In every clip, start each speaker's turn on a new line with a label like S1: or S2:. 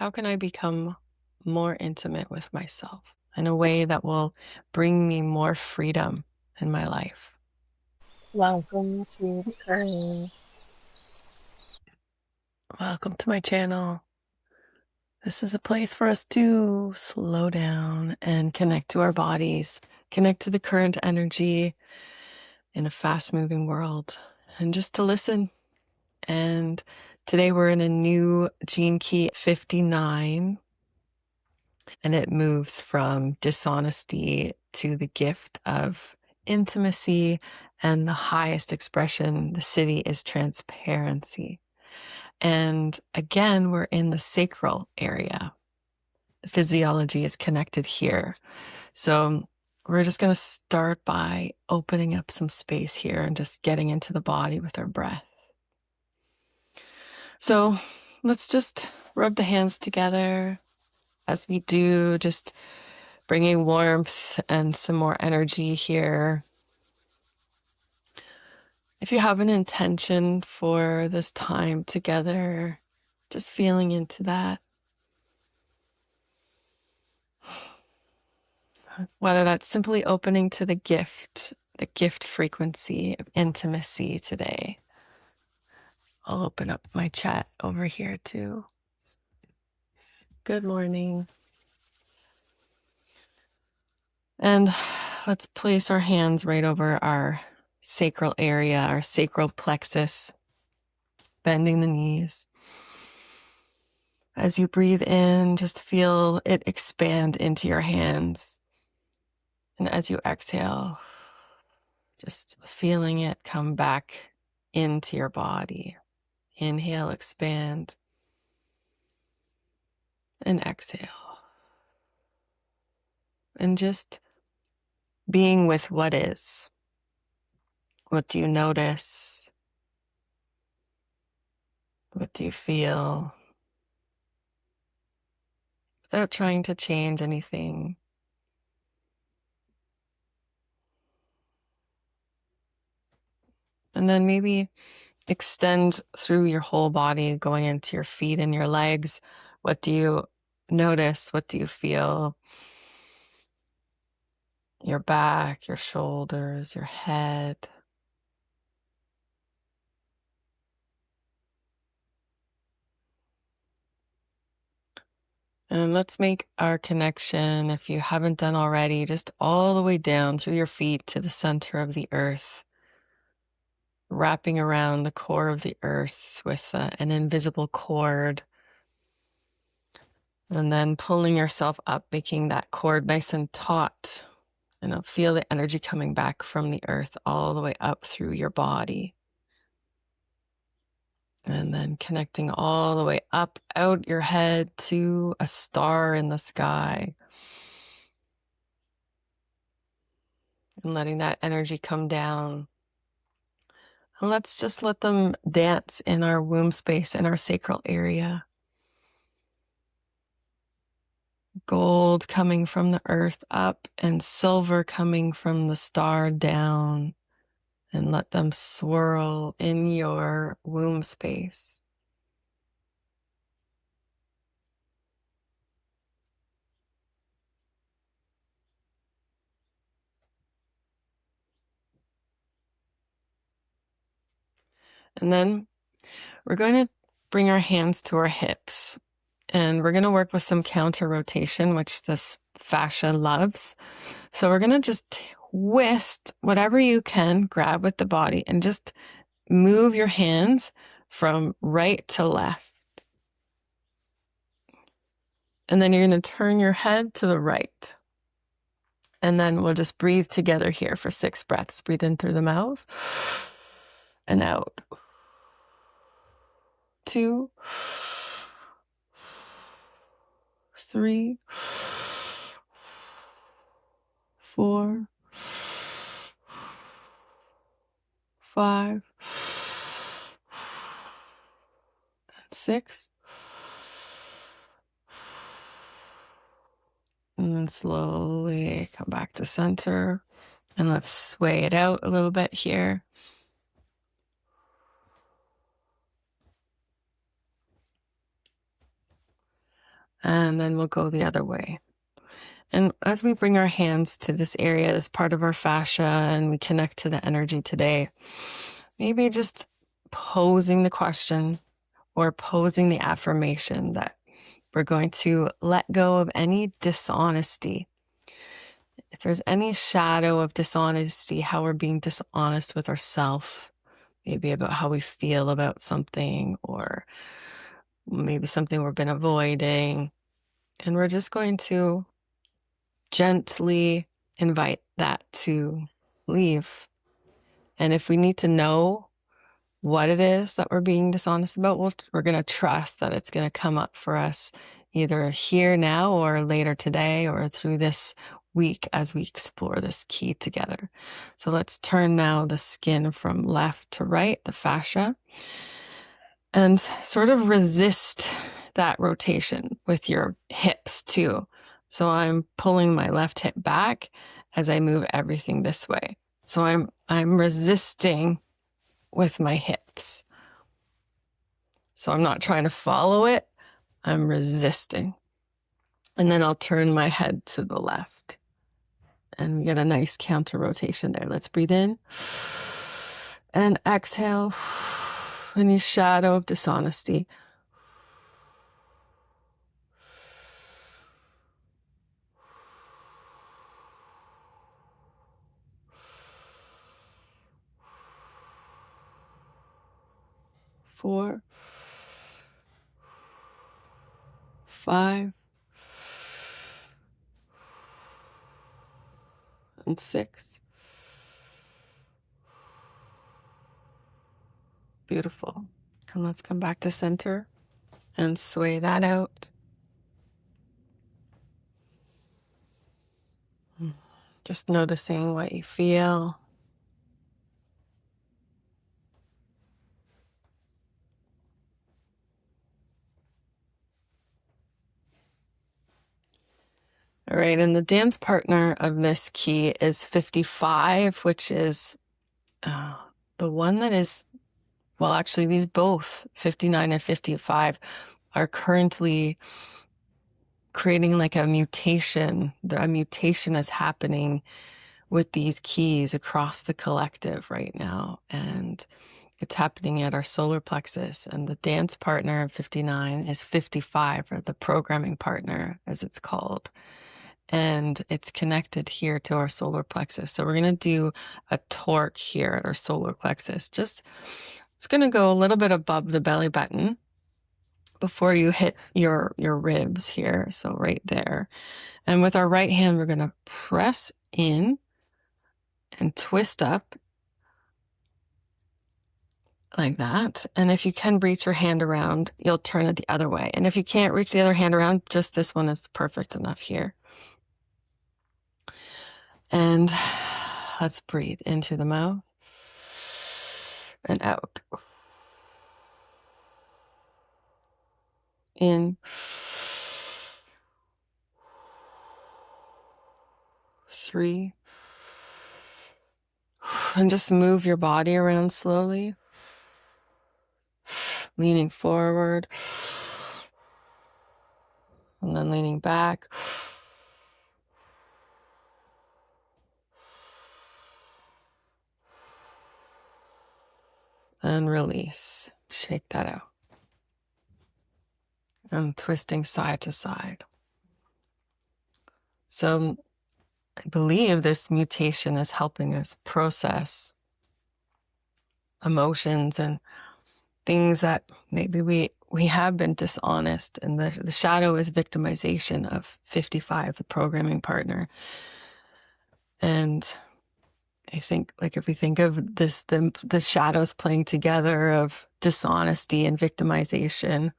S1: How can I become more intimate with myself in a way that will bring me more freedom in my life?
S2: Welcome to the curve.
S1: Welcome to my channel. This is a place for us to slow down and connect to our bodies, connect to the current energy in a fast moving world, and just to listen. And today we're in a new Gene Key 59, and it moves from dishonesty to the gift of intimacy. And the highest expression, the city, is transparency. And again, we're in the sacral area. The physiology is connected here. So we're just going to start by opening up some space here and just getting into the body with our breath. So let's just rub the hands together as we do, just bringing warmth and some more energy here. If you have an intention for this time together, just feeling into that. Whether that's simply opening to the gift frequency of intimacy today. I'll open up my chat over here too. Good morning. And let's place our hands right over our sacral area, our sacral plexus, bending the knees. As you breathe in, just feel it expand into your hands. And as you exhale, just feeling it come back into your body. Inhale, expand, and exhale. And just being with what is. What do you notice? What do you feel? Without trying to change anything. And then maybe extend through your whole body, going into your feet and your legs. What do you notice? What do you feel? Your back, your shoulders, your head. And let's make our connection, if you haven't done already, just all the way down through your feet to the center of the earth, wrapping around the core of the earth with an invisible cord. And then pulling yourself up, making that cord nice and taut. And I'll feel the energy coming back from the earth all the way up through your body. And then connecting all the way up out your head to a star in the sky. And letting that energy come down. And let's just let them dance in our womb space, in our sacral area. Gold coming from the earth up and silver coming from the star down. And let them swirl in your womb space. And then we're going to bring our hands to our hips. And we're going to work with some counter rotation, which this fascia loves. So we're going to just twist whatever you can, grab with the body, and just move your hands from right to left. And then you're going to turn your head to the right. And then we'll just breathe together here for 6 breaths. Breathe in through the mouth and out. 2, 3, 4, 5, and 6. And then slowly come back to center. And let's sway it out a little bit here. And then we'll go the other way. And as we bring our hands to this area, this part of our fascia, and we connect to the energy today, maybe just posing the question or posing the affirmation that we're going to let go of any dishonesty. If there's any shadow of dishonesty, how we're being dishonest with ourselves, maybe about how we feel about something, or maybe something we've been avoiding, and we're just going to gently invite that to leave. And if we need to know what it is that we're being dishonest about, we're going to trust that it's going to come up for us either here now or later today or through this week as we explore this key together. So let's turn now the skin from left to right, the fascia, and sort of resist that rotation with your hips too. So I'm pulling my left hip back as I move everything this way. So I'm resisting with my hips. So I'm not trying to follow it, I'm resisting. And then I'll turn my head to the left and we get a nice counter rotation there. Let's breathe in and exhale any shadow of dishonesty. Four, 5, and 6. Beautiful. And let's come back to center and sway that out. Just noticing what you feel. All right, and the dance partner of this key is 55, which is the one that is, well, actually these both, 59 and 55, are currently creating like a mutation. A mutation is happening with these keys across the collective right now. And it's happening at our solar plexus. And the dance partner of 59 is 55, or the programming partner, as it's called. And it's connected here to our solar plexus. So we're going to do a torque here at our solar plexus. It's going to go a little bit above the belly button before you hit your ribs here. So right there. And with our right hand, we're going to press in and twist up like that. And if you can reach your hand around, you'll turn it the other way. And if you can't reach the other hand around, just this one is perfect enough here. And let's breathe into the mouth and out. In. 3. And just move your body around slowly. Leaning forward. And then leaning back. And release. Shake that out. And twisting side to side. So I believe this mutation is helping us process emotions and things that maybe we have been dishonest. And the shadow is victimization of 55, the programming partner. And I think, like, if we think of this, the shadows playing together of dishonesty and victimization, I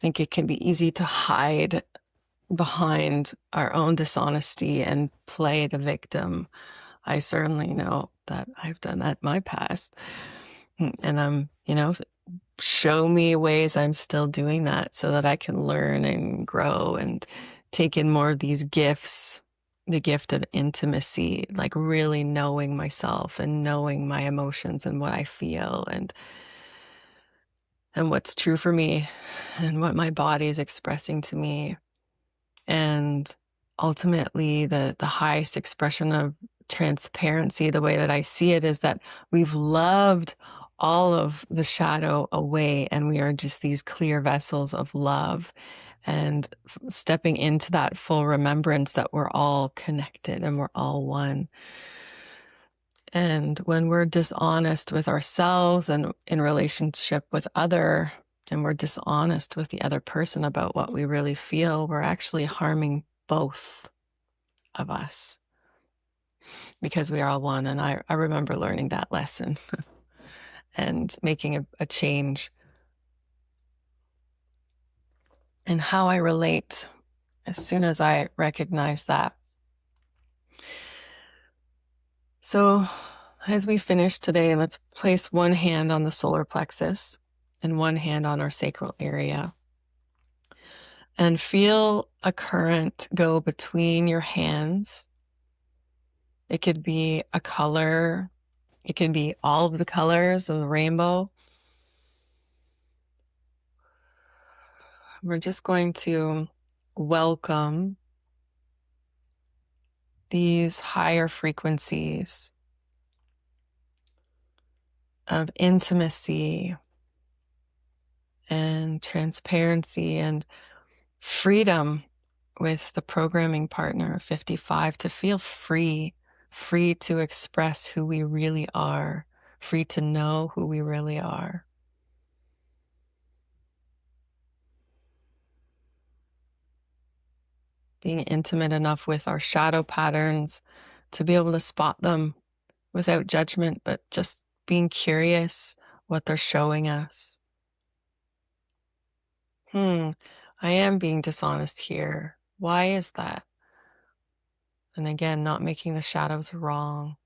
S1: think it can be easy to hide behind our own dishonesty and play the victim. I certainly know that I've done that in my past. And I'm, show me ways I'm still doing that so that I can learn and grow and take in more of these gifts. The gift of intimacy, like really knowing myself and knowing my emotions and what I feel, and and what's true for me and what my body is expressing to me. And ultimately, the highest expression of transparency, the way that I see it, is that we've loved all of the shadow away, and we are just these clear vessels of love, and stepping into that full remembrance that we're all connected and we're all one. And when we're dishonest with ourselves and in relationship with other, and we're dishonest with the other person about what we really feel, we're actually harming both of us, because we are all one. And I remember learning that lesson and making a change in how I relate as soon as I recognize that. So as we finish today, let's place one hand on the solar plexus and one hand on our sacral area, and feel a current go between your hands. It could be a color, it can be all of the colors of the rainbow. We're just going to welcome these higher frequencies of intimacy and transparency and freedom with the programming partner 55, to feel free to express who we really are, free to know who we really are. Being intimate enough with our shadow patterns to be able to spot them without judgment, but just being curious what they're showing us. I am being dishonest here. Why is that? And again, not making the shadows wrong,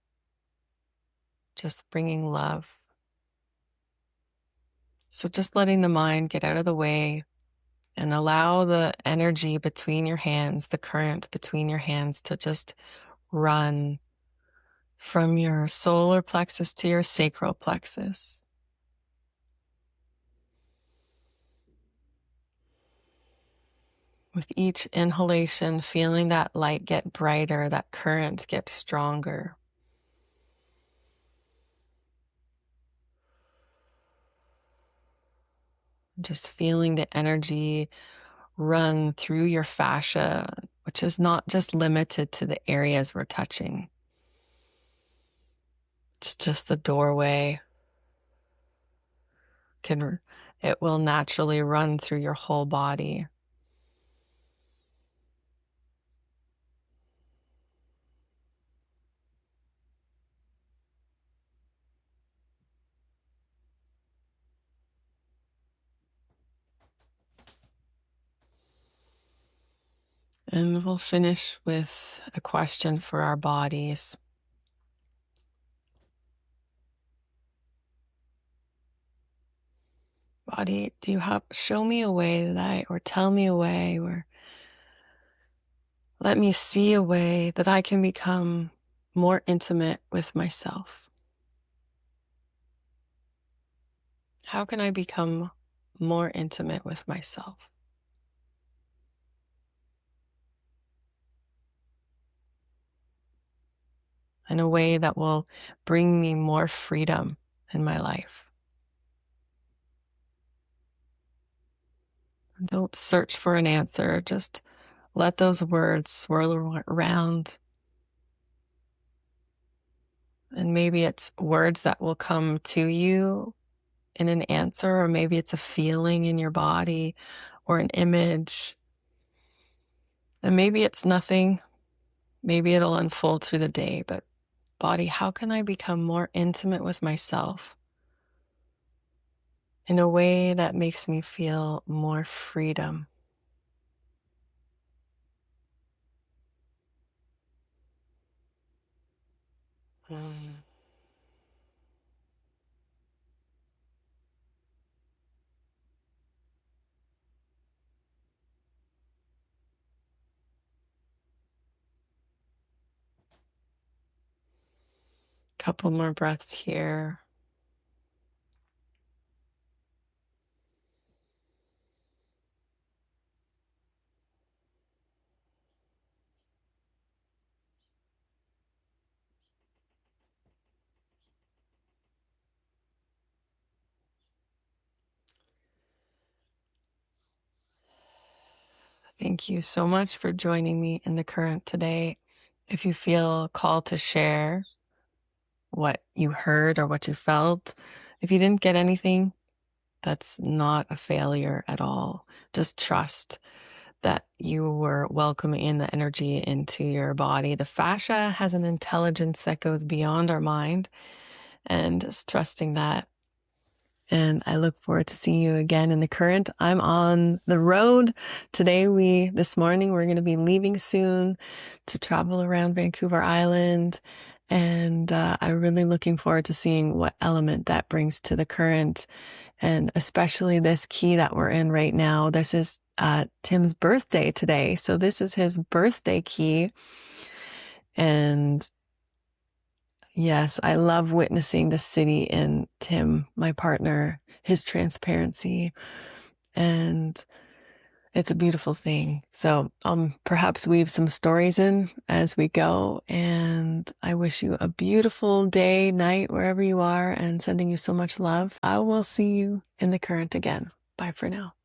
S1: just bringing love. So just letting the mind get out of the way and allow the energy between your hands, the current between your hands, to just run from your solar plexus to your sacral plexus. With each inhalation, feeling that light get brighter, that current get stronger. Just feeling the energy run through your fascia, which is not just limited to the areas we're touching. It's just the doorway. It will naturally run through your whole body. And we'll finish with a question for our bodies. Body, show me a way or tell me a way, or let me see a way that I can become more intimate with myself. How can I become more intimate with myself? In a way that will bring me more freedom in my life. Don't search for an answer, just let those words swirl around. And maybe it's words that will come to you in an answer, or maybe it's a feeling in your body or an image. And maybe it's nothing. Maybe it'll unfold through the day, but body, how can I become more intimate with myself in a way that makes me feel more freedom? Couple more breaths here. Thank you so much for joining me in the current today. If you feel called to share what you heard or what you felt, if you didn't get anything, that's not a failure at all. Just trust that you were welcoming in the energy into your body. The fascia has an intelligence that goes beyond our mind, and just trusting that. And I look forward to seeing you again in the current. I'm on the road today. This morning, we're going to be leaving soon to travel around Vancouver Island. And I'm really looking forward to seeing what element that brings to the current, and especially this key that we're in right now. This is Tim's birthday today. So this is his birthday key. And yes, I love witnessing the city in Tim, my partner, his transparency, and it's a beautiful thing. So perhaps weave some stories in as we go, and I wish you a beautiful day, night, wherever you are, and sending you so much love. I will see you in the current again. Bye for now.